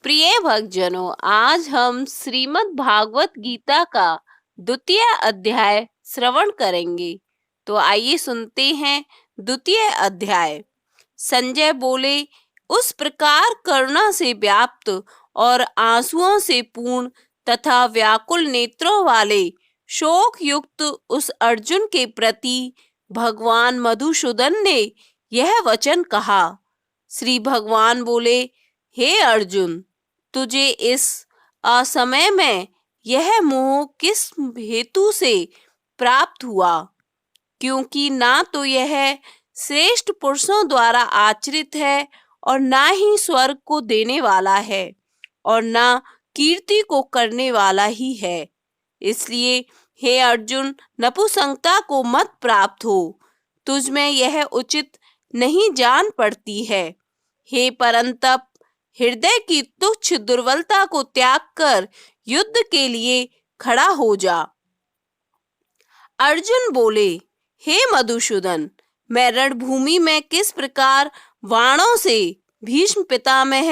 प्रिय भक्तजनों, आज हम श्रीमद् भागवत गीता का द्वितीय अध्याय श्रवण करेंगे। तो आइए सुनते हैं द्वितीय अध्याय। संजय बोले, उस प्रकार करुणा से व्याप्त और आंसुओं से पूर्ण तथा व्याकुल नेत्रों वाले शोक युक्त उस अर्जुन के प्रति भगवान मधुसूदन ने यह वचन कहा। श्री भगवान बोले, हे अर्जुन, तुझे इस असमय में यह मोह किस हेतु से प्राप्त हुआ? क्योंकि ना तो यह श्रेष्ठ पुरुषों द्वारा आचरित है और ना ही स्वर्ग को देने वाला है और ना कीर्ति को करने वाला ही है। इसलिए हे अर्जुन, नपुंसकता को मत प्राप्त हो, तुझ में यह उचित नहीं जान पड़ती है। हे परंतप, हृदय की तुच्छ दुर्बलता को त्याग कर युद्ध के लिए खड़ा हो जा। अर्जुन बोले, हे मधुसूदन, मैं रणभूमि में किस प्रकार बाणों से भीष्म पितामह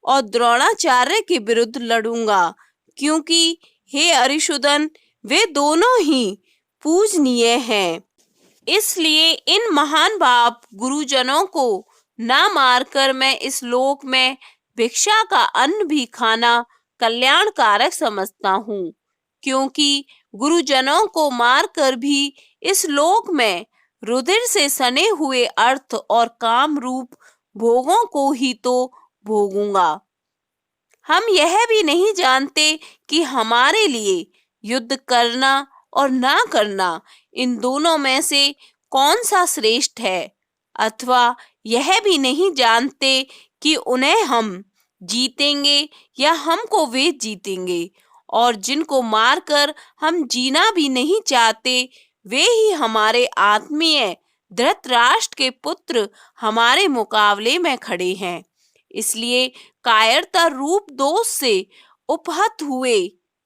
और द्रोणाचार्य के विरुद्ध लड़ूंगा, क्योंकि हे अरिसूदन, वे दोनों ही पूजनीय हैं। इसलिए इन महान बाप गुरुजनों को ना मारकर मैं इस लोक में भिक्षा का अन्न भी खाना कल्याणकारक समझता हूँ, क्योंकि गुरुजनों को मारकर भी इस लोक में रुधिर से सने हुए अर्थ और काम रूप भोगों को ही तो भोगूंगा। हम यह भी नहीं जानते कि हमारे लिए युद्ध करना और ना करना, इन दोनों में से कौन सा श्रेष्ठ है, अथवा यह भी नहीं जानते कि उन्हें हम जीतेंगे या हमको वे जीतेंगे, और जिनको मारकर हम जीना भी नहीं चाहते, वे ही हमारे आत्मीय धृतराष्ट्र के पुत्र हमारे मुकाबले में खड़े हैं। इसलिए कायरता रूप दोष से उपहत हुए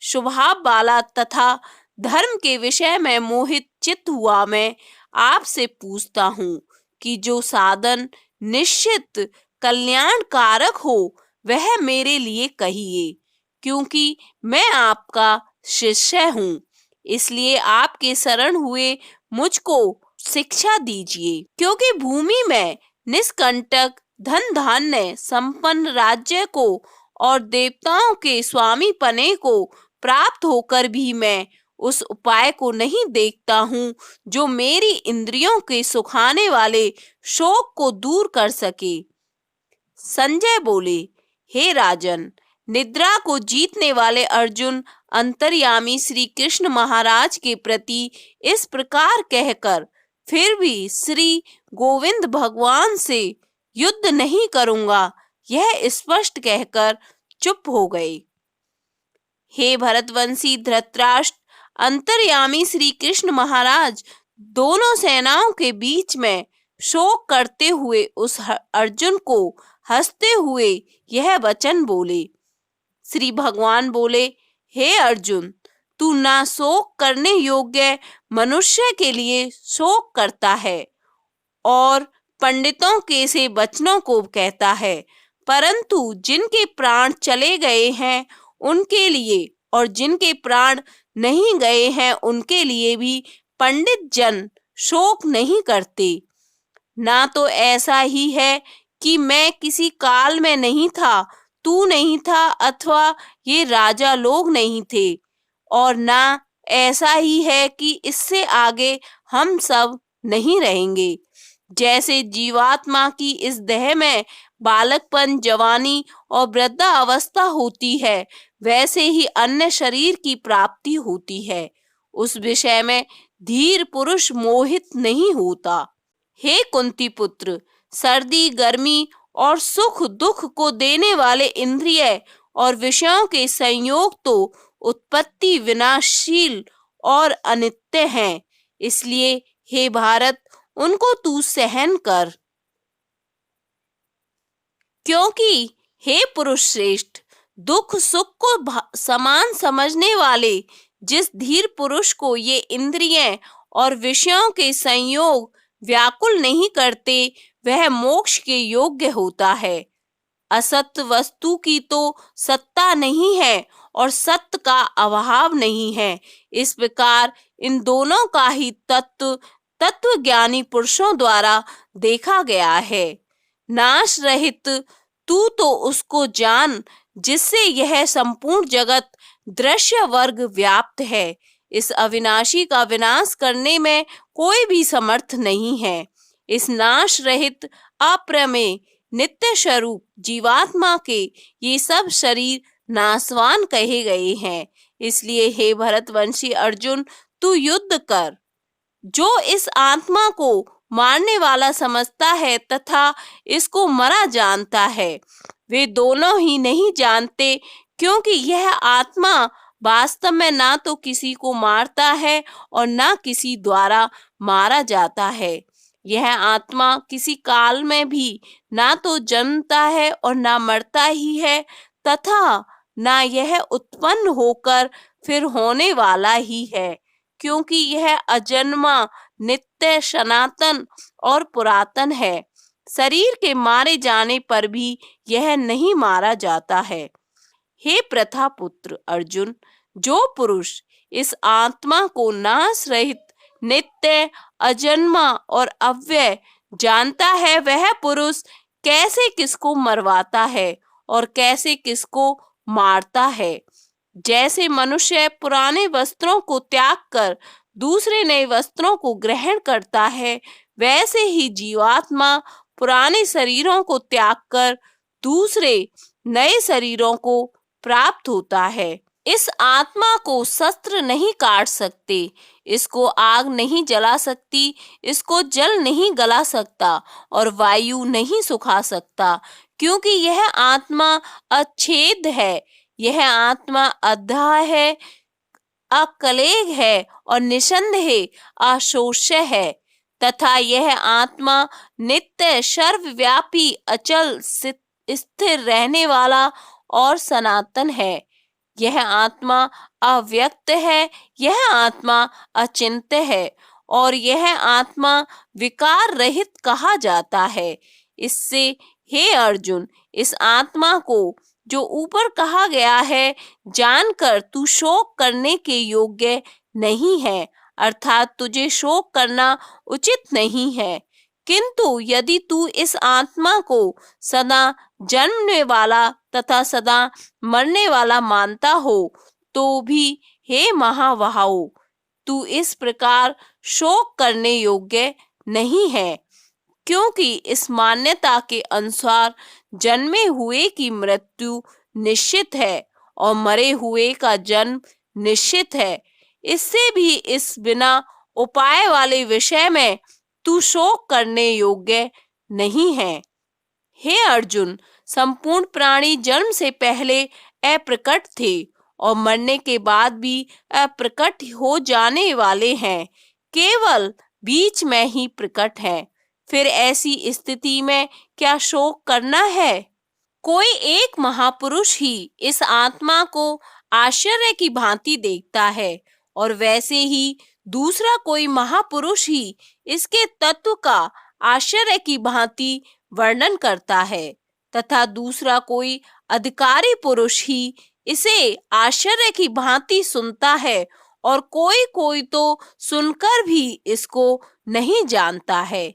स्वभाव वाला तथा धर्म के विषय में मोहित चित्त हुआ मैं आपसे पूछता हूँ कि जो साधन निश्चित कल्याणकारक हो वह मेरे लिए कहिए, क्योंकि मैं आपका शिष्य हूँ। इसलिए आपके शरण हुए मुझको शिक्षा दीजिए, क्योंकि भूमि में निष्कंटक धन धान्य संपन्न राज्य को और देवताओं के स्वामी पने को प्राप्त होकर भी मैं उस उपाय को नहीं देखता हूँ जो मेरी इंद्रियों के सुखाने वाले शोक को दूर कर सके। संजय बोले, हे राजन, निद्रा को जीतने वाले अर्जुन अंतर्यामी श्री कृष्ण महाराज के प्रति इस प्रकार कहकर फिर भी श्री गोविंद भगवान से युद्ध नहीं करूंगा, यह स्पष्ट कहकर चुप हो गए। हे भरतवंशी धृतराष्ट्र, अंतर्यामी श्री कृष्ण महाराज दोनों सेनाओं के बीच में शोक करते हुए उस अर्जुन को हंसते हुए यह वचन बोले। श्री भगवान बोले, हे अर्जुन, तू ना शोक करने योग्य मनुष्य के लिए शोक करता है और पंडितों के से वचनों को कहता है, परंतु जिनके प्राण चले गए हैं उनके लिए और जिनके प्राण नहीं गए हैं उनके लिए भी पंडित जन शोक नहीं करते। ना तो ऐसा ही है कि मैं किसी काल में नहीं था, तू नहीं था, अथवा ये राजा लोग नहीं थे, और ना ऐसा ही है कि इससे आगे हम सब नहीं रहेंगे। जैसे जीवात्मा की इस देह में बालकपन, जवानी और वृद्धा अवस्था होती है, वैसे ही अन्य शरीर की प्राप्ति होती है। उस विषय में धीर पुरुष मोहित नहीं होता। हे कुंती पुत्र, सर्दी, गर्मी और सुख दुख को देने वाले इंद्रिय और विषयों के संयोग तो उत्पत्ति विनाशशील और अनित्य हैं। इसलिए हे भारत, उनको तू सहन कर, क्योंकि हे पुरुष श्रेष्ठ, दुख सुख को समान समझने वाले जिस धीर पुरुष को ये इंद्रिय और विषयों के संयोग व्याकुल नहीं करते, वह मोक्ष के योग्य होता है। असत वस्तु की तो सत्ता नहीं है और सत्य का अभाव नहीं है। इस प्रकार इन दोनों का ही तत्व ज्ञानी पुरुषों द्वारा देखा गया है। नाश रहित तू तो उसको जान जिससे यह संपूर्ण जगत दृश्य वर्ग व्याप्त है। इस अविनाशी का विनाश करने में कोई भी समर्थ नहीं है। इस नाश रहित अप्रमेय नित्य स्वरूप जीवात्मा के ये सब शरीर नाशवान कहे गए हैं। इसलिए हे भरतवंशी अर्जुन, तू युद्ध कर। जो इस आत्मा को मारने वाला समझता है तथा इसको मरा जानता है, वे दोनों ही नहीं जानते, क्योंकि यह आत्मा वास्तव में ना तो किसी को मारता है और ना किसी द्वारा मारा जाता है। यह आत्मा किसी काल में भी ना तो जन्मता है और ना मरता ही है, तथा ना यह उत्पन्न होकर फिर होने वाला ही है, क्योंकि यह अजन्मा, नित्य, सनातन और पुरातन है। शरीर के मारे जाने पर भी यह नहीं मारा जाता है। हे प्रथा पुत्र अर्जुन, जो पुरुष इस आत्मा को नाश रहित, नित्य, अजन्मा और अव्यय जानता है, वह पुरुष कैसे किसको मरवाता है और कैसे किसको मारता है। जैसे मनुष्य पुराने वस्त्रों को त्याग कर दूसरे नए वस्त्रों को ग्रहण करता है, वैसे ही जीवात्मा पुराने शरीरों को त्याग कर दूसरे नए शरीरों को प्राप्त होता है। इस आत्मा को शस्त्र नहीं काट सकते, इसको आग नहीं जला सकती, इसको जल नहीं गला सकता और वायु नहीं सुखा सकता, क्योंकि यह आत्मा अच्छेद है। यह आत्मा अद्धा है, अकलेग है और निसंदेह अशोष्य है, तथा यह आत्मा नित्य, सर्वव्यापी, अचल, स्थिर रहने वाला और सनातन है। यह आत्मा अव्यक्त है, यह आत्मा अचिंत्य है और यह आत्मा विकार रहित कहा जाता है। इससे हे अर्जुन, इस आत्मा को जो ऊपर कहा गया है जानकर तू शोक करने के योग्य नहीं है, अर्थात तुझे शोक करना उचित नहीं है। किंतु यदि तू इस आत्मा को सदा जन्मने वाला तथा सदा मरने वाला मानता हो, तो भी हे महाबाहो, तू इस प्रकार शोक करने योग्य नहीं है, क्योंकि इस मान्यता के अनुसार जन्मे हुए की मृत्यु निश्चित है और मरे हुए का जन्म निश्चित है। इससे भी इस बिना उपाय वाले विषय में तू शोक करने योग्य नहीं है। हे अर्जुन, संपूर्ण प्राणी जन्म से पहले अप्रकट थे और मरने के बाद भी अप्रकट हो जाने वाले हैं, केवल बीच में ही प्रकट हैं। फिर ऐसी स्थिति में क्या शोक करना है? कोई एक महापुरुष ही इस आत्मा को आश्चर्य की भांति देखता है और वैसे ही दूसरा कोई महापुरुष ही इसके तत्व का आश्चर्य की भांति वर्णन करता है, तथा दूसरा कोई अधिकारी पुरुष ही इसे आश्चर्य की भांति सुनता है और कोई कोई तो सुनकर भी इसको नहीं जानता है।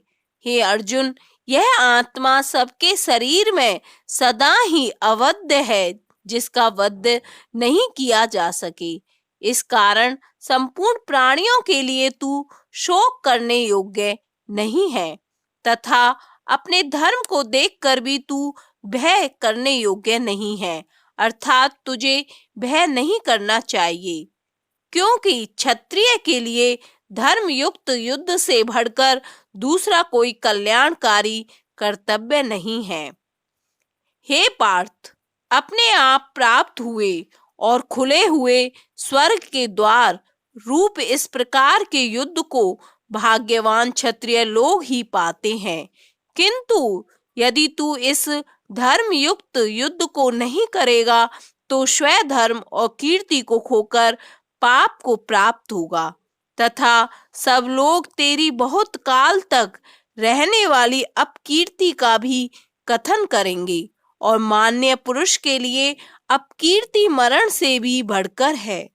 हे अर्जुन, यह आत्मा सबके शरीर में सदा ही अवध्य है, जिसका वध नहीं किया जा सके। इस कारण संपूर्ण प्राणियों के लिए तू शोक करने योग्य नहीं है, तथा अपने धर्म को देखकर भी तू भय करने योग्य नहीं है, अर्थात तुझे भय नहीं करना चाहिए, क्योंकि क्षत्रिय के लिए धर्म युक्त युद्ध से बढ़कर दूसरा कोई कल्याणकारी कर्तव्य नहीं है। हे पार्थ, अपने आप प्राप्त हुए और खुले हुए स्वर्ग के द्वार रूप इस प्रकार के युद्ध को भाग्यवान क्षत्रिय लोग ही पाते हैं, किंतु यदि तू इस धर्म युक्त युद्ध को नहीं करेगा तो स्वधर्म और कीर्ति को खोकर पाप को प्राप्त होगा, तथा सब लोग तेरी बहुत काल तक रहने वाली अपकीर्ति का भी कथन करेंगे और मान्य पुरुष के लिए अपकीर्ति मरण से भी बढ़कर है।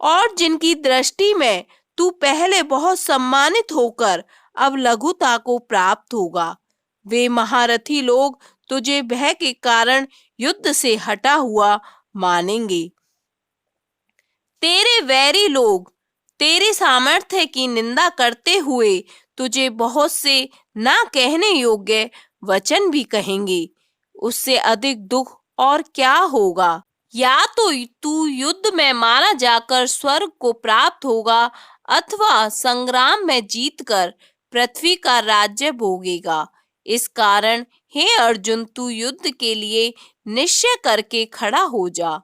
और जिनकी दृष्टि में तू पहले बहुत सम्मानित होकर अब लघुता को प्राप्त होगा, वे महारथी लोग तुझे भय के कारण युद्ध से हटा हुआ मानेंगे। तेरे वैरी लोग तेरे सामर्थ्य की निंदा करते हुए तुझे बहुत से ना कहने योग्य वचन भी कहेंगे। उससे अधिक दुख और क्या होगा? या तो तू युद्ध में मारा जाकर स्वर्ग को प्राप्त होगा अथवा संग्राम में जीतकर पृथ्वी का राज्य भोगेगा। इस कारण हे अर्जुन, तू युद्ध के लिए निश्चय करके खड़ा हो जा।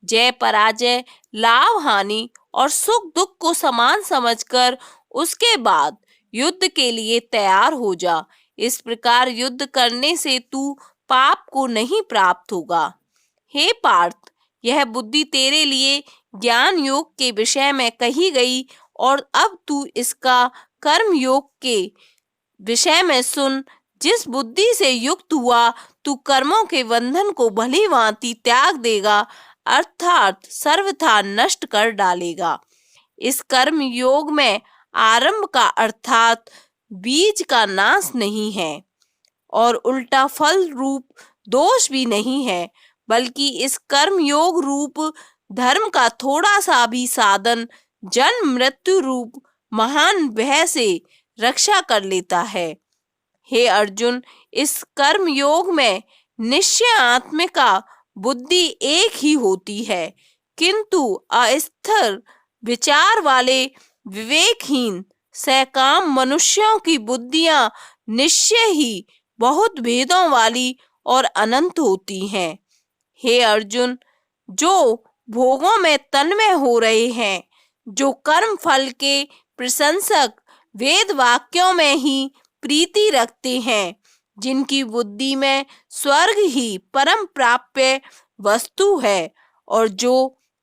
जय पराजय, लाभ हानि और सुख दुख को समान समझकर उसके बाद युद्ध के लिए तैयार हो जा। इस प्रकार युद्ध करने से तू पाप को नहीं प्राप्त होगा। हे पार्थ, यह बुद्धि तेरे लिए ज्ञान योग के विषय में कही गई और अब तू इसका कर्म योग के विषय में सुन। जिस बुद्धि से युक्त हुआ तू कर्मों के बंधन को भली भांति त्याग देगा, अर्थात सर्वथा नष्ट कर डालेगा। इस कर्म योग में आरंभ का अर्थात बीज का नाश नहीं है और उल्टा फल रूप दोष भी नहीं है, बल्कि इस कर्म योग रूप धर्म का थोड़ा सा भी साधन जन्म मृत्यु रूप महान भय से रक्षा कर लेता है। हे अर्जुन, इस कर्म योग में निश्चय आत्मिका बुद्धि एक ही होती है, किंतु अस्थिर विचार वाले विवेकहीन सकाम मनुष्यों की बुद्धियां निश्चय ही बहुत भेदों वाली और अनंत होती हैं। हे अर्जुन, जो भोगों में तन्मय हो रहे हैं, जो कर्म फल के प्रशंसक वेद वाक्यों में ही प्रीति रखते हैं, जिनकी बुद्धि में स्वर्ग ही परम प्राप्य वस्तु है और जो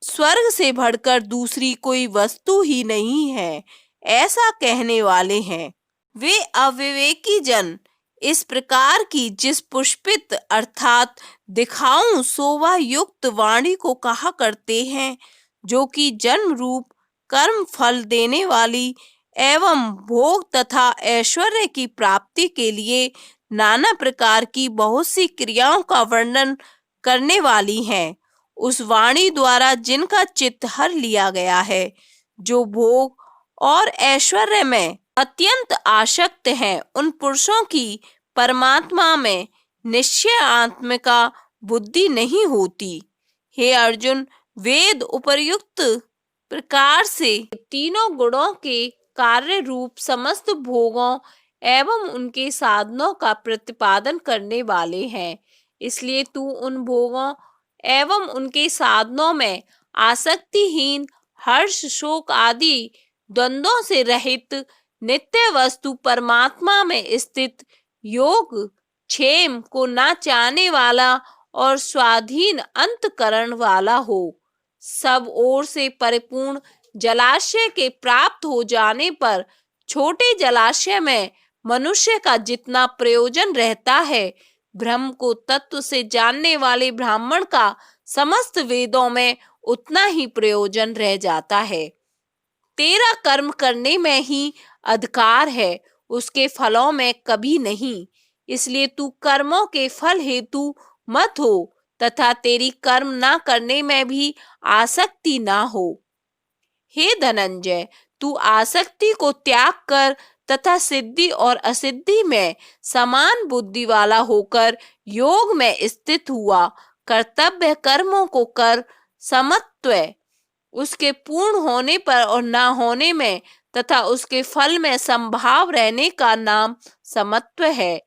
स्वर्ग से बढ़कर दूसरी कोई वस्तु ही नहीं है, ऐसा कहने वाले हैं। वे अविवेकी जन इस प्रकार की जिस पुष्पित अर्थात दिखाऊं शोभा युक्त वाणी को कहा करते हैं, जो कि जन्म रूप कर्म फल देने वाली एवं भोग तथा ऐश्वर्य की प्राप्ति के लिए नाना प्रकार की बहुत सी क्रियाओं का वर्णन करने वाली हैं। उस वाणी द्वारा जिनका चित्त हर लिया गया है, जो भोग और ऐश्वर्य में अत्यंत आसक्त हैं, उन पुरुषों की परमात्मा में निश्चय आत्मिका बुद्धि नहीं होती। हे अर्जुन, वेद उपर्युक्त प्रकार से तीनों गुणों के कार्य रूप समस्त भोगों एवं उनके साधनों का प्रतिपादन करने वाले हैं। इसलिए तू उन भोगों एवं उनके साधनों में आसक्तिहीन, हर्ष शोक आदि द्वंद्वों से रहित नित्य वस्तु परमात्मा में स्थित योग क्षेम को ना चाहने वाला और स्वाधीन अंतकरण वाला हो। सब ओर से परिपूर्ण जलाशय के प्राप्त हो जाने पर छोटे जलाशय में मनुष्य का जितना प्रयोजन रहता है, ब्रह्म को तत्व से जानने वाले ब्राह्मण का समस्त वेदों में उतना ही प्रयोजन रह जाता है। तेरा कर्म करने में ही अधिकार है, उसके फलों में कभी नहीं। इसलिए तू कर्मों के फल हेतु मत हो तथा तेरी कर्म ना करने में भी आसक्ति ना हो। हे धनंजय, तू आसक्ति को त्याग कर तथा सिद्धि और असिद्धि में समान बुद्धि वाला होकर योग में स्थित हुआ। कर्तव्य कर्मों को कर, समत्व उसके पूर्ण होने पर और ना होने में तथा उसके फल में संभाव रहने का नाम समत्व है।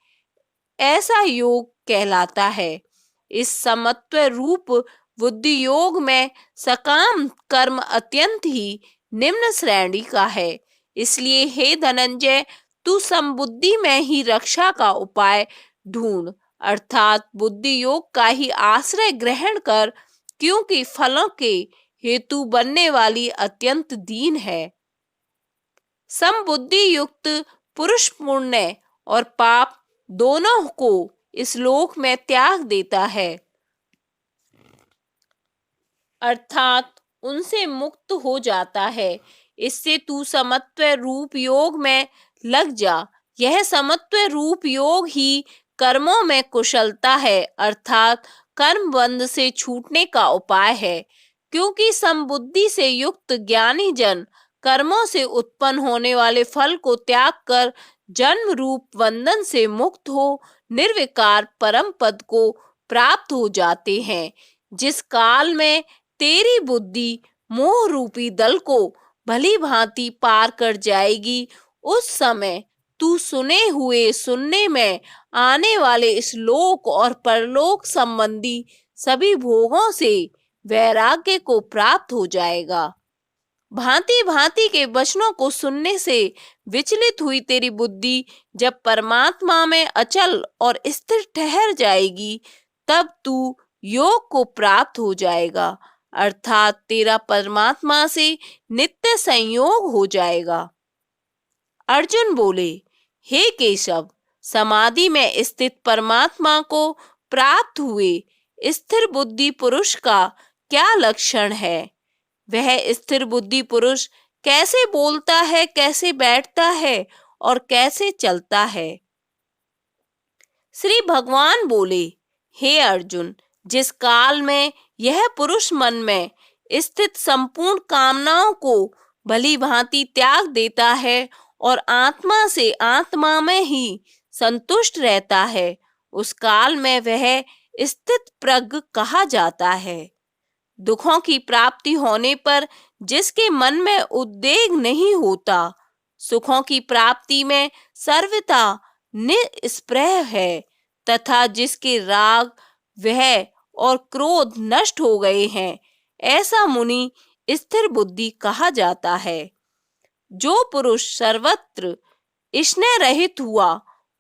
ऐसा योग कहलाता है। इस समत्व रूप बुद्धि योग में सकाम कर्म अत्यंत ही निम्न श्रेणी का है। इसलिए हे धनंजय, तू समबुद्धि में ही रक्षा का उपाय ढूंढ, अर्थात बुद्धि योग का ही आश्रय ग्रहण कर, क्योंकि फलों के हेतु बनने वाली अत्यंत दीन है। समबुद्धि युक्त पुरुष पुण्य और पाप दोनों को इस लोक में त्याग देता है, अर्थात उनसे मुक्त हो जाता है। इससे तू समत्व रूप योग में लग जा। यह समत्व रूप योग ही कर्मों में कुशलता है, अर्थात कर्म बंध से छूटने का उपाय है। क्योंकि समबुद्धि से युक्त ज्ञानी जन कर्मों से उत्पन्न होने वाले फल को त्याग कर जन्म रूप बंधन से मुक्त हो निर्विकार परम पद को प्राप्त हो जाते हैं। जिस काल में तेरी बुद्धि मोह रूपी दल को भली भांति पार कर जाएगी, उस समय तू सुनने में आने वाले इस लोक और परलोक संबंधी सभी भोगों से वैराग्य को प्राप्त हो जाएगा। भांति भांति के वचनों को सुनने से विचलित हुई तेरी बुद्धि जब परमात्मा में अचल और स्थिर ठहर जाएगी, तब तू योग को प्राप्त हो जाएगा, अर्थात तेरा परमात्मा से नित्य संयोग हो जाएगा। अर्जुन बोले, हे केशव, समाधि में स्थित परमात्मा को प्राप्त हुए स्थिर बुद्धि पुरुष का क्या लक्षण है? वह स्थिर बुद्धि पुरुष कैसे बोलता है, कैसे बैठता है और कैसे चलता है? श्री भगवान बोले, हे अर्जुन, जिस काल में यह पुरुष मन में स्थित संपूर्ण कामनाओं को भली भांति त्याग देता है और आत्मा से आत्मा में ही संतुष्ट रहता है, उस काल में वह स्थित प्रज्ञ कहा जाता है। दुखों की प्राप्ति होने पर जिसके मन में उद्वेग नहीं होता, सुखों की प्राप्ति में सर्वथा निस्पृह है, तथा जिसके राग वह और क्रोध नष्ट हो गए हैं, ऐसा मुनि स्थिर बुद्धि कहा जाता है। जो पुरुष सर्वत्र स्नेह रहित हुआ,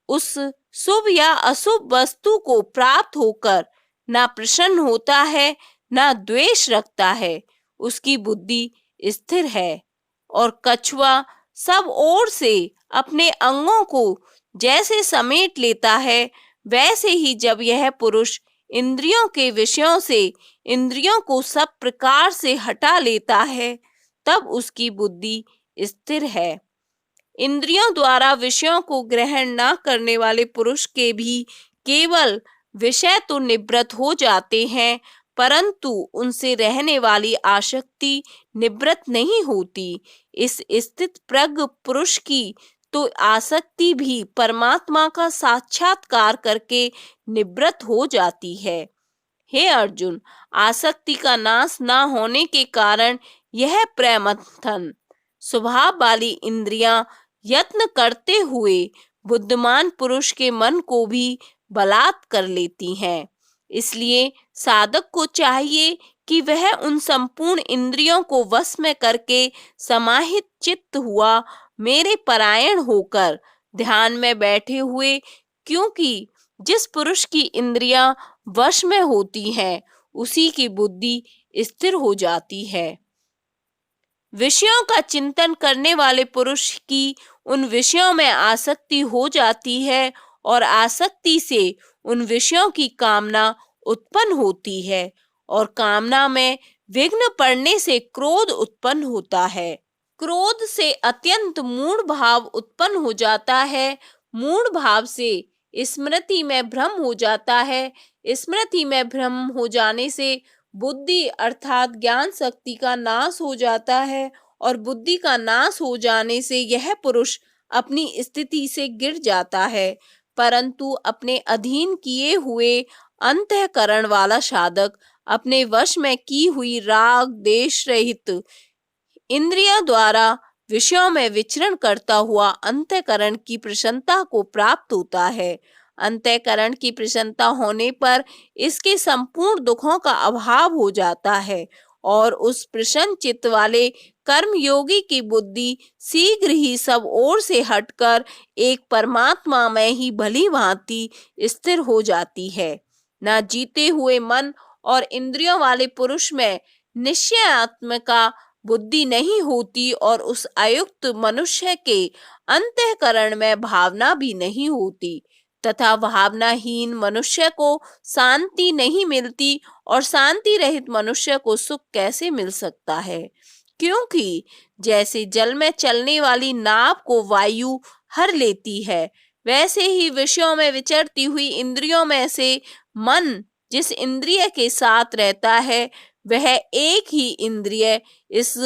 उस शुभ या अशुभ वस्तु को प्राप्त होकर ना प्रसन्न होता है ना द्वेष रखता है, उसकी बुद्धि स्थिर है। और कछुआ सब ओर से अपने अंगों को जैसे समेट लेता है, वैसे ही जब यह पुरुष इंद्रियों के विषयों से इंद्रियों को सब प्रकार से हटा लेता है, तब उसकी बुद्धि स्थिर है। इंद्रियों द्वारा विषयों को ग्रहण न करने वाले पुरुष के भी केवल विषय तो निवृत्त हो जाते हैं, परंतु उनसे रहने वाली आसक्ति निवृत्त नहीं होती। इस स्थित प्रज्ञ पुरुष की तो आसक्ति भी परमात्मा का साक्षात्कार करके निवृत्त हो जाती है। हे अर्जुन, आसक्ति का नाश न होने के कारण यह प्रमथन स्वभाव वाली इंद्रियां यत्न करते हुए बुद्धिमान पुरुष के मन को भी बलात् कर लेती हैं। इसलिए साधक को चाहिए कि वह उन संपूर्ण इंद्रियों को वश में करके समाहित चित्त हुआ मेरे परायण होकर ध्यान में बैठे हुए, क्योंकि जिस पुरुष की इंद्रियां वश में होती हैं, उसी की बुद्धि स्थिर हो जाती है। विषयों का चिंतन करने वाले पुरुष की उन विषयों में आसक्ति हो जाती है और आसक्ति से उन विषयों की कामना उत्पन्न होती है और कामना में विघ्न पड़ने से क्रोध उत्पन्न होता है। क्रोध से अत्यंत मूढ़ भाव उत्पन्न हो जाता है। मूढ़ भाव से स्मृति में भ्रम हो जाता है। स्मृति में भ्रम हो जाने से बुद्धि अर्थात ज्ञान शक्ति का नाश हो जाता है और बुद्धि का नाश हो जाने से यह पुरुष अपनी स्थिति से गिर जाता है। परंतु अपने अधीन किए हुए अंतःकरण वाला साधक अपने वश में की हुई राग देश रहित इंद्रियों द्वारा विषयों में विचरण करता हुआ अंतःकरण की प्रसन्नता को प्राप्त होता है। अंतःकरण की प्रसन्नता होने पर इसके संपूर्ण दुखों का अभाव हो जाता है और उस प्रसन्न चित्त वाले कर्मयोगी की बुद्धि शीघ्र ही सब ओर से हटकर एक परमात्मा में ही भली भांति स्थिर हो जाती है। न जीते हुए मन और इंद्रियों वाले पुरुष में निश्चयात्मिका बुद्धि नहीं होती और उस अयुक्त मनुष्य के अंतःकरण में भावना भी नहीं होती। तथा भावनाहीन मनुष्य को शांति नहीं मिलती और शांति रहित मनुष्य को सुख कैसे मिल सकता है। क्योंकि जैसे जल में चलने वाली नाव को वायु हर लेती है, वैसे ही विषयों में विचरती हुई इंद्रियों में से मन जिस इंद्रिय के साथ रहता है, वह एक ही इंद्रिय इस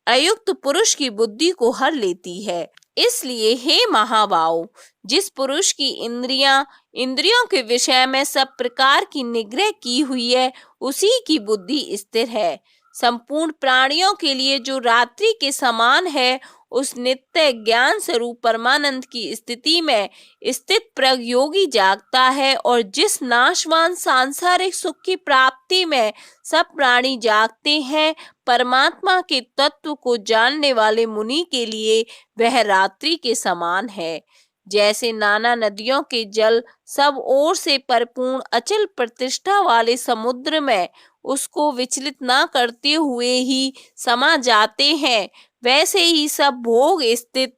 अयुक्त पुरुष की बुद्धि को हर लेती है। इसलिए हे महाबाहो, जिस पुरुष की इंद्रियों के विषय में सब प्रकार की निग्रह की हुई है, उसी की बुद्धि स्थिर है। संपूर्ण प्राणियों के लिए जो रात्रि के समान है, उस नित्य ज्ञान स्वरूप परमानंद की स्थिति में स्थित प्रज्ञ योगी जागता है, और जिस नाशवान सांसारिक सुख की प्राप्ति में सब प्राणी जागते हैं, परमात्मा के तत्व को जानने वाले मुनि के लिए वह रात्रि के समान है। जैसे नाना नदियों के जल सब ओर से परिपूर्ण अचल प्रतिष्ठा वाले समुद्र में उसको विचलित न करते हुए ही समा जाते हैं, वैसे ही सब भोग स्थित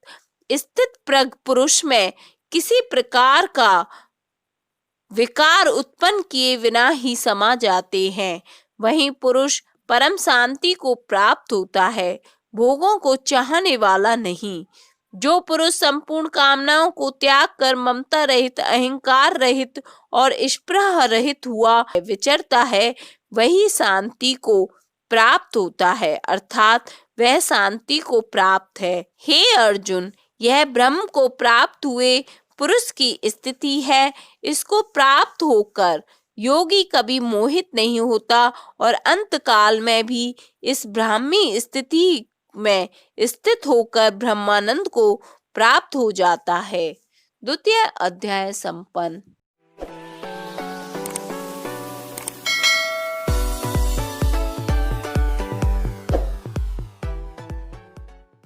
प्रज्ञ पुरुष में किसी प्रकार का विकार उत्पन्न किए बिना ही समा जाते हैं। वहीं पुरुष परम शांति को प्राप्त होता है, भोगों को चाहने वाला नहीं। जो पुरुष संपूर्ण कामनाओं को त्याग कर ममता रहित, अहंकार रहित और स्पृहा रहित हुआ विचरता है, वही शांति को प्राप्त होता है, अर्थात वह शांति को प्राप्त है। हे अर्जुन, यह ब्रह्म को प्राप्त हुए पुरुष की स्थिति है। इसको प्राप्त होकर योगी कभी मोहित नहीं होता और अंत काल में भी इस ब्राह्मी स्थिति में स्थित होकर ब्रह्मानंद को प्राप्त हो जाता है। द्वितीय अध्याय संपन्न।